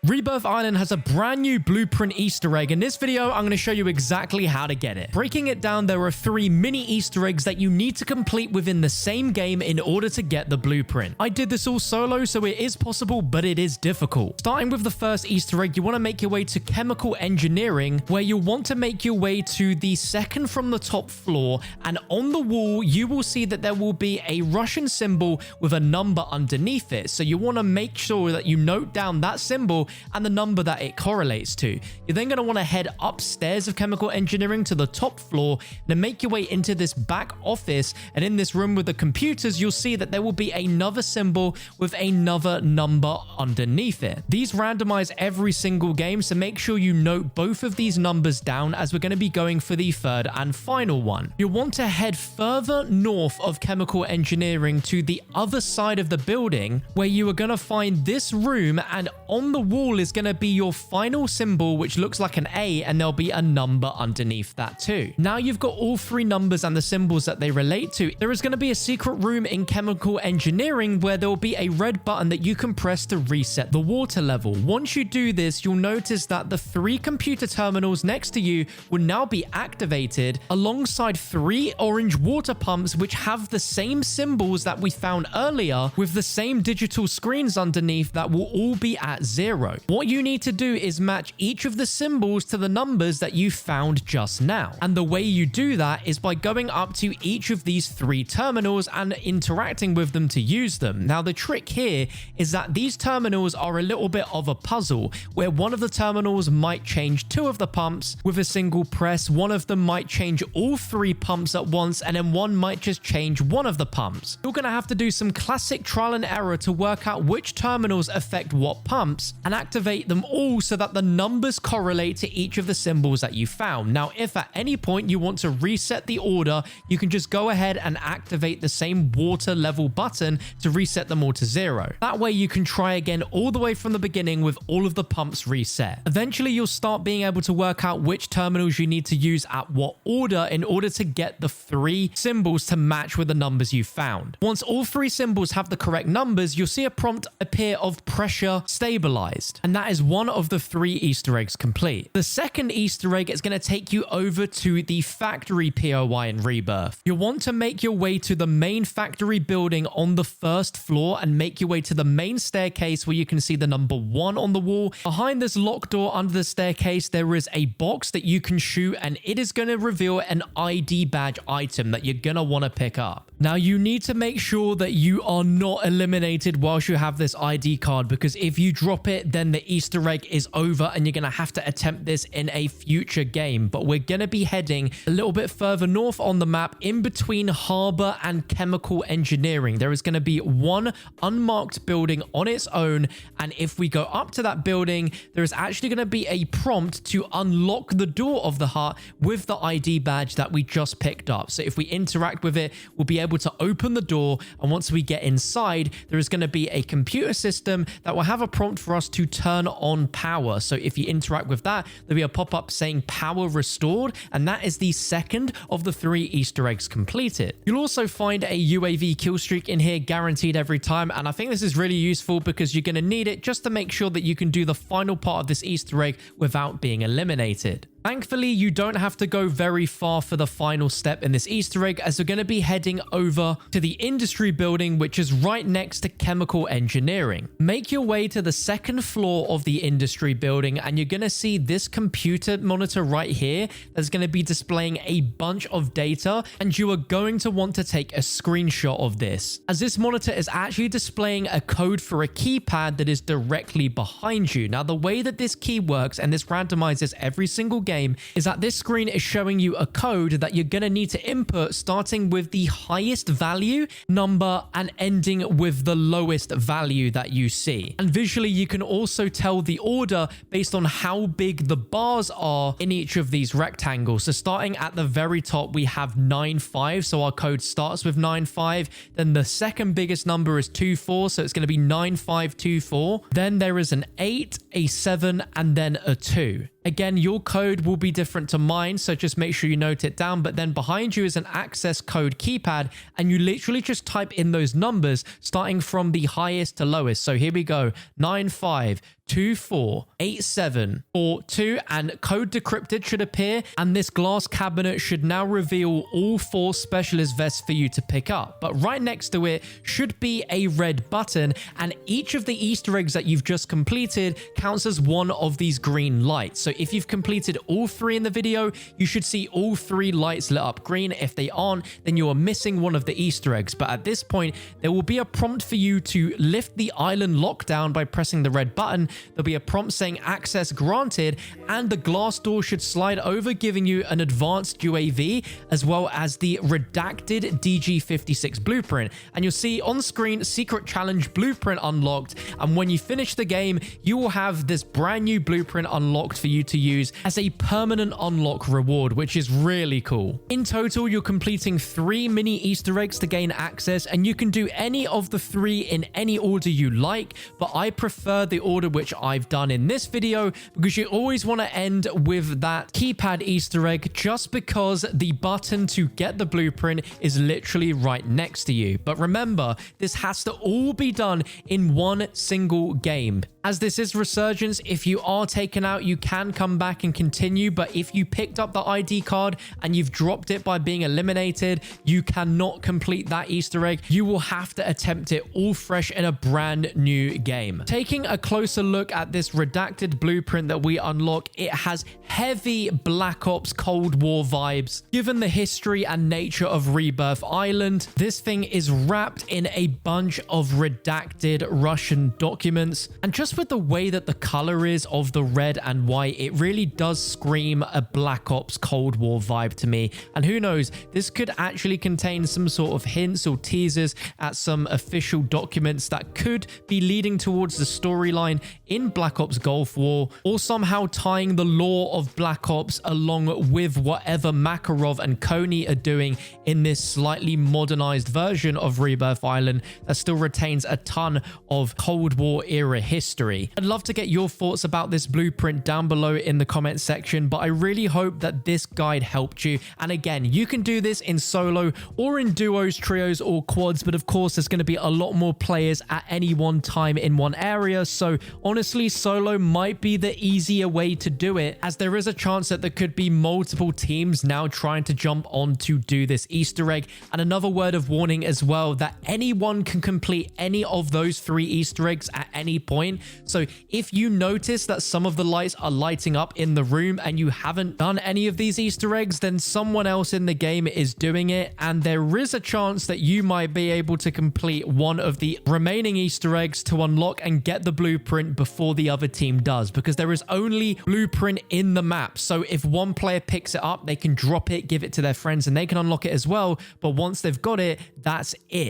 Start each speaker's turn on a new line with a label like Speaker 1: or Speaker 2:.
Speaker 1: Rebirth Island has a brand new blueprint Easter egg. In this video, I'm going to show you exactly how to get it. Breaking it down, there are 3 mini Easter eggs that you need to complete within the same game in order to get the blueprint. I did this all solo, so it is possible, but it is difficult. Starting with the first Easter egg, you want to make your way to chemical engineering, where you'll want to make your way to the second from the top floor, and on the wall, you will see that there will be a Russian symbol with a number underneath it. So you want to make sure that you note down that symbol and the number that it correlates to. You're then going to want to head upstairs of chemical engineering to the top floor, then make your way into this back office, and in this room with the computers, you'll see that there will be another symbol with another number underneath it. These randomize every single game, so make sure you note both of these numbers down as we're going to be going for the third and final one. You'll want to head further north of chemical engineering to the other side of the building, where you are going to find this room, and on the wall is going to be your final symbol, which looks like an A, and there'll be a number underneath that too. Now you've got all 3 numbers and the symbols that they relate to. There is going to be a secret room in chemical engineering where there will be a red button that you can press to reset the water level. Once you do this, you'll notice that the 3 computer terminals next to you will now be activated alongside 3 orange water pumps, which have the same symbols that we found earlier with the same digital screens underneath that will all be at 0. What you need to do is match each of the symbols to the numbers that you found just now. And the way you do that is by going up to each of these 3 terminals and interacting with them to use them. Now, the trick here is that these terminals are a little bit of a puzzle, where one of the terminals might change 2 of the pumps with a single press, one of them might change all 3 pumps at once, and then one might just change one of the pumps. You're going to have to do some classic trial and error to work out which terminals affect what pumps and activate them all so that the numbers correlate to each of the symbols that you found. Now, if at any point you want to reset the order, you can just go ahead and activate the same water level button to reset them all to 0. That way you can try again all the way from the beginning with all of the pumps reset. Eventually, you'll start being able to work out which terminals you need to use at what order in order to get the 3 symbols to match with the numbers you found. Once all 3 symbols have the correct numbers, you'll see a prompt appear of pressure stabilized, and that is one of the 3 Easter eggs complete. The second Easter egg is going to take you over to the factory POI in Rebirth. You'll want to make your way to the main factory building on the first floor and make your way to the main staircase where you can see the number 1 on the wall. Behind this locked door under the staircase, there is a box that you can shoot, and it is going to reveal an ID badge item that you're going to want to pick up. Now, you need to make sure that you are not eliminated whilst you have this ID card, because if you drop it, then the Easter egg is over and you're going to have to attempt this in a future game. But we're going to be heading a little bit further north on the map in between harbor and chemical engineering. There is going to be one unmarked building on its own, and if we go up to that building, there is actually going to be a prompt to unlock the door of the hut with the ID badge that we just picked up. So if we interact with it, we'll be able to open the door, and once we get inside, there is going to be a computer system that will have a prompt for us to turn on power. So if you interact with that, there'll be a pop-up saying power restored, and that is the second of the 3 Easter eggs completed. You'll also find a UAV kill streak in here guaranteed every time, and I think this is really useful because you're going to need it just to make sure that you can do the final part of this Easter egg without being eliminated. Thankfully, you don't have to go very far for the final step in this Easter egg, as we're going to be heading over to the industry building, which is right next to chemical engineering. Make your way to the second floor of the industry building, and you're going to see this computer monitor right here that's going to be displaying a bunch of data, and you are going to want to take a screenshot of this, as this monitor is actually displaying a code for a keypad that is directly behind you. Now, the way that this key works, and this randomizes every single game, is that this screen is showing you a code that you're going to need to input, starting with the highest value number and ending with the lowest value that you see. And visually, you can also tell the order based on how big the bars are in each of these rectangles. So starting at the very top, we have 95. So our code starts with 95. Then the second biggest number is 24. So it's going to be 9524. Then there is an 8, a 7, and then a 2. Again, your code will be different to mine, so just make sure you note it down. But then behind you is an access code keypad, and you literally just type in those numbers starting from the highest to lowest. So here we go, 95, 248742, and code decrypted should appear, and this glass cabinet should now reveal all 4 specialist vests for you to pick up. But right next to it should be a red button, and each of the Easter eggs that you've just completed counts as one of these green lights. So if you've completed all 3 in the video, you should see all 3 lights lit up green. If they aren't, then you are missing one of the Easter eggs. But at this point, there will be a prompt for you to lift the island lockdown by pressing the red button. There'll be a prompt saying access granted, and the glass door should slide over, giving you an advanced UAV as well as the redacted DG56 blueprint. And you'll see on screen secret challenge blueprint unlocked, and when you finish the game, you will have this brand new blueprint unlocked for you to use as a permanent unlock reward, which is really cool. In total, you're completing 3 mini Easter eggs to gain access, and you can do any of the 3 in any order you like, but I prefer the order which I've done in this video because you always want to end with that keypad Easter egg, just because the button to get the blueprint is literally right next to you. But remember, this has to all be done in one single game. As this is Resurgence, if you are taken out, you can come back and continue, but if you picked up the ID card and you've dropped it by being eliminated, you cannot complete that Easter egg. You will have to attempt it all fresh in a brand new game. Taking a closer look at this redacted blueprint that we unlock, it has heavy Black Ops Cold War vibes. Given the history and nature of Rebirth Island, this thing is wrapped in a bunch of redacted Russian documents, and just with the way that the color is of the red and white, it really does scream a Black Ops Cold War vibe to me. And who knows, this could actually contain some sort of hints or teasers at some official documents that could be leading towards the storyline in Black Ops Gulf War, or somehow tying the lore of Black Ops along with whatever Makarov and Coney are doing in this slightly modernized version of Rebirth Island that still retains a ton of Cold War era history. I'd love to get your thoughts about this blueprint down below in the comment section, but I really hope that this guide helped you. And again, you can do this in solo or in duos, trios, or quads, but of course there's going to be a lot more players at any one time in one area, so honestly solo might be the easier way to do it, as there is a chance that there could be multiple teams now trying to jump on to do this Easter egg. And another word of warning as well, that anyone can complete any of those 3 Easter eggs at any point. So if you notice that some of the lights are lighting up in the room and you haven't done any of these Easter eggs, then someone else in the game is doing it, and there is a chance that you might be able to complete one of the remaining Easter eggs to unlock and get the blueprint before the other team does, because there is only blueprint in the map. So if one player picks it up, they can drop it, give it to their friends, and they can unlock it as well. But once they've got it, that's it.